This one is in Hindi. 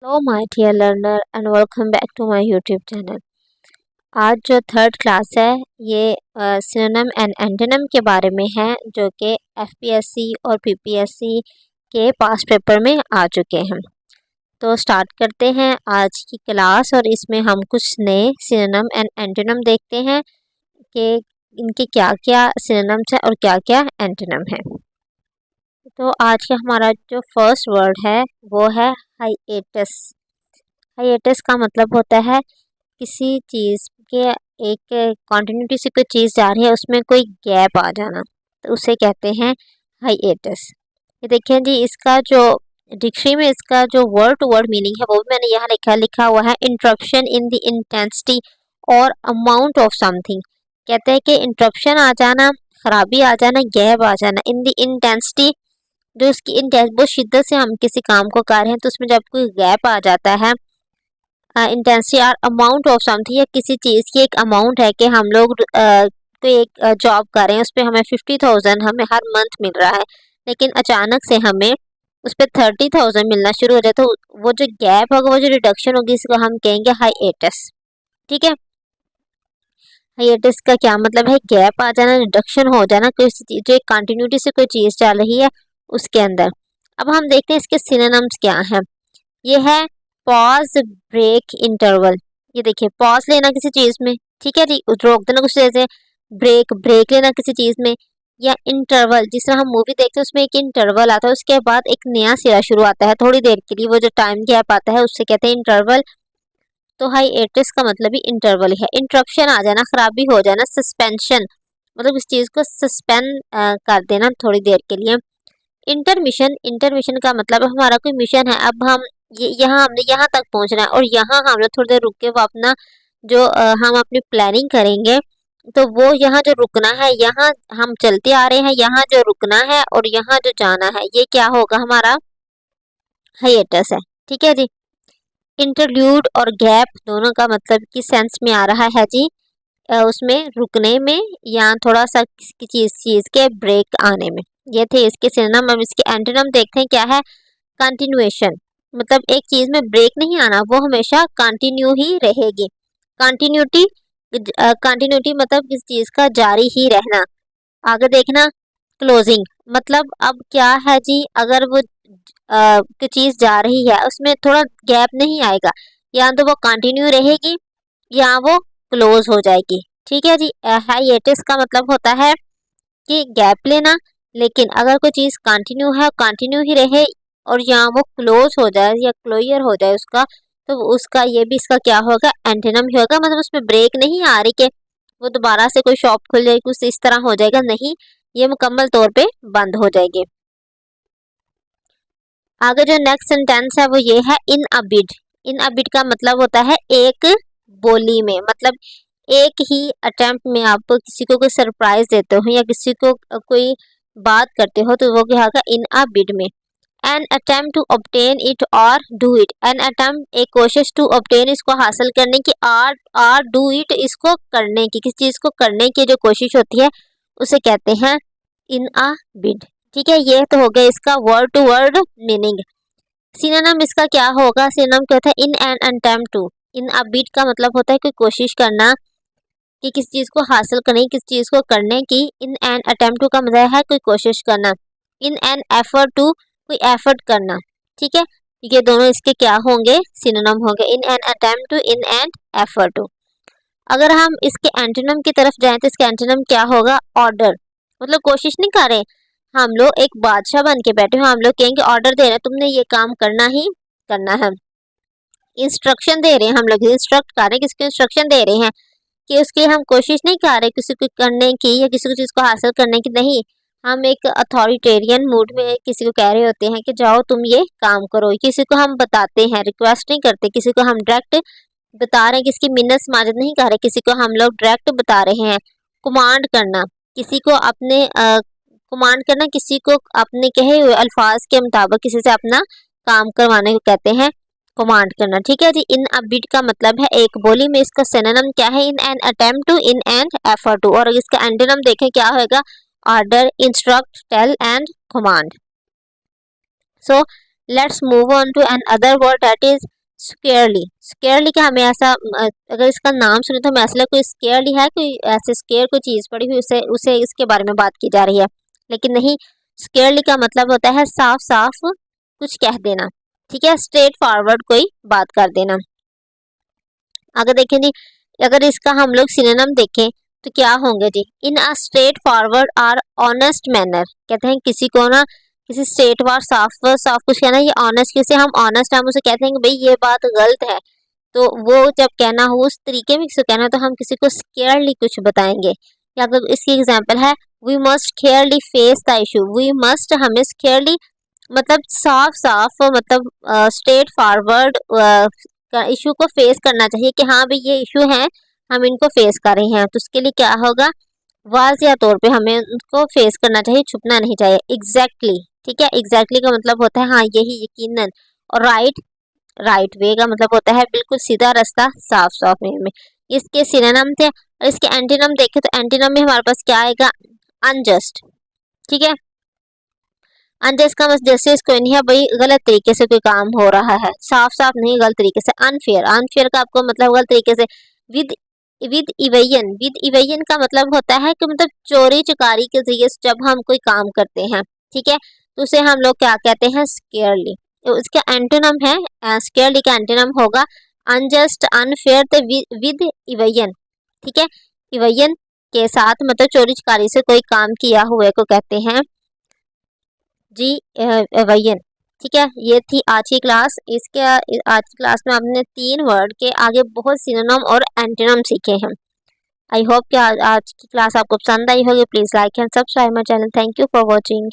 Hello my dear learner and welcome back to my YouTube channel. आज जो थर्ड क्लास है ये सिनोनिम एंड एंटोनिम के बारे में है, जो कि एफपीएससी और पीपीएससी के पास्ट पेपर में आ चुके हैं। तो स्टार्ट करते हैं आज की क्लास और इसमें हम कुछ नए सिनोनिम एंड एंटोनिम देखते हैं कि इनके क्या क्या सिनोनिम्स हैं और क्या क्या एंटोनिम है। तो आज का हमारा जो फर्स्ट वर्ड है वो है हाइएटस। हाइएटस का मतलब होता है किसी चीज़ के एक कॉन्टिन्यूटी से कोई चीज़ जा रही है उसमें कोई गैप आ जाना, तो उसे कहते हैं हाइएटस। ये देखें जी, इसका जो डिक्शनरी में इसका जो वर्ड टू वर्ड मीनिंग है वो भी मैंने यहाँ लिखा हुआ है, इंटरप्शन इन द इंटेंसिटी और अमाउंट ऑफ समथिंग। कहते हैं कि इंटरप्शन आ जाना, खराबी आ जाना, गैप आ जाना, इन द इंटेंसिटी जो उसकी इंटेंस बहुत शिद्दत से हम किसी काम को कर रहे हैं तो उसमें जब कोई गैप आ जाता है, इंटेंसिटी और अमाउंट ऑफ समथिंग, या किसी चीज़ की एक अमाउंट है कि हम लोग कोई एक जॉब कर रहे हैं उस पर हमें 50,000 हमें हर मंथ मिल रहा है, लेकिन अचानक से हमें उस पर 30,000 मिलना शुरू हो जाए, तो वो जो गैप होगा, वो जो रिडक्शन होगी, इसको हम कहेंगे हाइएटस। ठीक है, हाइएटस का क्या मतलब है? गैप आ जाना, रिडक्शन हो जाना, कोई जो एक कंटिन्यूटी से कोई चीज़ चल रही है उसके अंदर। अब हम देखते हैं इसके सिनोनिम्स क्या हैं। ये है पॉज, ब्रेक, इंटरवल। ये देखिए, पॉज लेना किसी चीज़ में, ठीक है जी, रोक देना कुछ, जैसे ब्रेक, ब्रेक लेना किसी चीज़ में, या इंटरवल जिस तरह हम मूवी देखते हैं उसमें एक इंटरवल आता है, उसके बाद एक नया सिरा शुरू आता है थोड़ी देर के लिए, वो जो टाइम गैप आता है उससे कहते हैं इंटरवल। तो हाइएटस का मतलब ही इंटरवल है। इंटरप्शन आ जाना, खराबी हो जाना, सस्पेंशन मतलब इस चीज़ को सस्पेंड कर देना थोड़ी देर के लिए। इंटरमिशन, इंटरमिशन का मतलब हमारा कोई मिशन है, अब हम यहाँ हमने यहाँ तक पहुँचना है और यहाँ हम लोग थोड़ी देर रुक के वो अपना जो हम अपनी प्लानिंग करेंगे, तो वो यहाँ जो रुकना है, यहाँ हम चलते आ रहे हैं, यहाँ जो रुकना है और यहाँ जो जाना है, ये क्या होगा? हमारा हाइएटस है। ठीक है जी। इंटरल्यूड और गैप दोनों का मतलब किस सेंस में आ रहा है जी? उसमें रुकने में या थोड़ा सा किसी चीज़ के ब्रेक आने में। ये थे इसके सिनोनिम। अब इसके एंटोनिम देखते हैं क्या है। कंटिन्यूएशन मतलब एक चीज़ में ब्रेक नहीं आना, वो हमेशा कंटिन्यू ही रहेगी। कंटिन्यूटी, कंटिन्यूटी मतलब किसी चीज़ का जारी ही रहना। आगे देखना, क्लोजिंग मतलब अब क्या है जी, अगर वो की चीज़ जा रही है उसमें थोड़ा गैप नहीं आएगा, या तो वो कंटिन्यू रहेगी या वो क्लोज हो जाएगी। ठीक है जी। हाइएटस का मतलब होता है कि गैप लेना, लेकिन अगर कोई चीज़ कंटिन्यू है, कंटिन्यू ही रहे और यहाँ वो क्लोज हो जाए या क्लोजर हो जाए उसका, तो उसका ये भी इसका क्या होगा? एंटोनिम ही होगा। मतलब उसमें ब्रेक नहीं आ रही कि वो दोबारा से कोई शॉप खुल जाएगी, कुछ इस तरह हो जाएगा, नहीं, ये मुकम्मल तौर पे बंद हो जाएगी। आगे जो नेक्स्ट सेंटेंस है वो ये है इन a bid. In a bid का मतलब होता है एक बोली में, मतलब एक ही अटेम्प्ट में आप किसी को कोई सरप्राइज देते हो या किसी को कोई बात करते हो, तो वो क्या होगा? इन अ बिड में। An attempt to obtain it और डू इट। एन अटेम्प्ट एक कोशिश, टू ऑब्टेन इसको हासिल करने की, आर डू इट इसको करने की, किसी चीज़ को करने की जो कोशिश होती है उसे कहते हैं इन अ बिड। ठीक है, ये तो हो गया इसका word to word meaning. Synonym इसका क्या होगा? सिनोनिम क्या होता है? In an attempt to. In a bid का मतलब होता है कोई कोशिश करना कि किसी चीज़ को हासिल करने की, किसी चीज़ को करने की। इन एन अटेम्प्ट टू का मतलब है कोई कोशिश करना। इन एन एफर्ट टू कोई एफर्ट करना। ठीक है, ये दोनों इसके क्या होंगे? सिनोनिम होंगे, in an attempt to, in an effort to. अगर हम इसके एंटोनिम की तरफ जाएं तो इसका एंटोनिम क्या होगा? ऑर्डर। मतलब कोशिश नहीं कर रहे हम लोग, एक बादशाह बन के बैठे हो, हम लोग कहेंगे ऑर्डर दे रहे हैं, तुमने ये काम करना ही करना है। इंस्ट्रक्शन दे रहे हैं, हम लोग इंस्ट्रक्ट कर रहे हैं, किसको इंस्ट्रक्शन दे रहे हैं कि उसके लिए हम कोशिश नहीं कर रहे किसी को करने की या किसी को चीज़ को हासिल करने की, नहीं, हम एक अथॉरिटेरियन मूड में किसी को कह रहे होते हैं कि जाओ तुम ये काम करो। किसी को हम बताते हैं, रिक्वेस्ट नहीं करते, किसी को हम डायरेक्ट बता रहे हैं, किसी की मिन्नत समाजत नहीं कर रहे, किसी को हम लोग डायरेक्ट बता रहे हैं। कमांड करना, किसी को अपने कमांड करना, किसी को अपने कहे हुए अल्फाज के मुताबिक किसी से अपना काम करवाने को कहते हैं कमांड करना। ठीक है जी। इन अ बिड का मतलब है एक बोली में। इसका सिनोनिम क्या है? In an attempt to, in an effort to. और इसका एंटोनिम देखें क्या होगा? Order, instruct, tell and command. So let's move on to another word that is scarcely, scarcely का हमें ऐसा अगर इसका नाम सुने तो हमें ऐसा लगे कोई स्केयरली है, कोई ऐसे स्केयर कोई चीज़ पड़ी हुई उसे उसे इसके बारे में बात की जा रही है, लेकिन नहीं। स्केयरली का मतलब होता है साफ साफ कुछ कह देना, ठीक है, स्ट्रेट फॉरवर्ड कोई बात कर देना। अगर देखें जी, अगर इसका हम लोग सिनोनिम देखें तो क्या होंगे जी, इन अ स्ट्रेट फॉरवर्ड और ऑनेस्ट मैनर, कहते हैं किसी को ना किसी स्ट्रेट फॉर साफ साफ कुछ कहना, ये ऑनेस्ट, किसे हम ऑनेस्ट हम उसे कहते हैं कि भाई ये बात गलत है, तो वो जब कहना हो उस तरीके में किसी को कहना तो हम किसी को स्केयरली कुछ बताएंगे। या अगर इसकी एग्जांपल है, we must carely face the issue, we must हमें स्केयरली मतलब साफ साफ मतलब स्ट्रेट फॉरवर्ड इशू को फेस करना चाहिए कि हाँ भाई ये इशू है, हम इनको फेस कर रहे हैं, तो उसके लिए क्या होगा, वाज़िया तौर पे हमें उनको फेस करना चाहिए, छुपना नहीं चाहिए। एग्जैक्टली, ठीक है, एग्जैक्टली का मतलब होता है हाँ यही, यकीनन। और राइट, राइट वे का मतलब होता है बिल्कुल सीधा रास्ता, साफ साफ वे में। इसके सिनोनिम थे, और इसके एंटीनम देखें तो एंटीनम में हमारे पास क्या आएगा, अनजस्ट, ठीक है। अनजस्ट का मतलब जैसे इसको नहीं है भाई गलत तरीके से कोई काम हो रहा है, साफ साफ नहीं गलत तरीके से। अनफेयर, अनफेयर का आपको मतलब गलत तरीके से। विद विद इवेयन, विद इवेयन का मतलब होता है कि मतलब चोरी चकारी के जरिए जब हम कोई काम करते हैं, ठीक है, तो उसे हम लोग क्या कहते हैं, स्केयरली। तो इसका एंटोनम है, स्केयरली का एंटोनम होगा अनजस्ट, अनफेयर, तो विद इवेयन, ठीक है। इवेयन के साथ मतलब चोरी चकारी से कोई काम किया हुए को कहते हैं जी वयन, ठीक है। ये थी आज की क्लास। इसके आज की क्लास में आपने 3 वर्ड के आगे बहुत सिनोनिम और एंटोनिम सीखे हैं। आई होप कि आज की क्लास आपको पसंद आई होगी। Please like and subscribe my channel. Thank you for watching.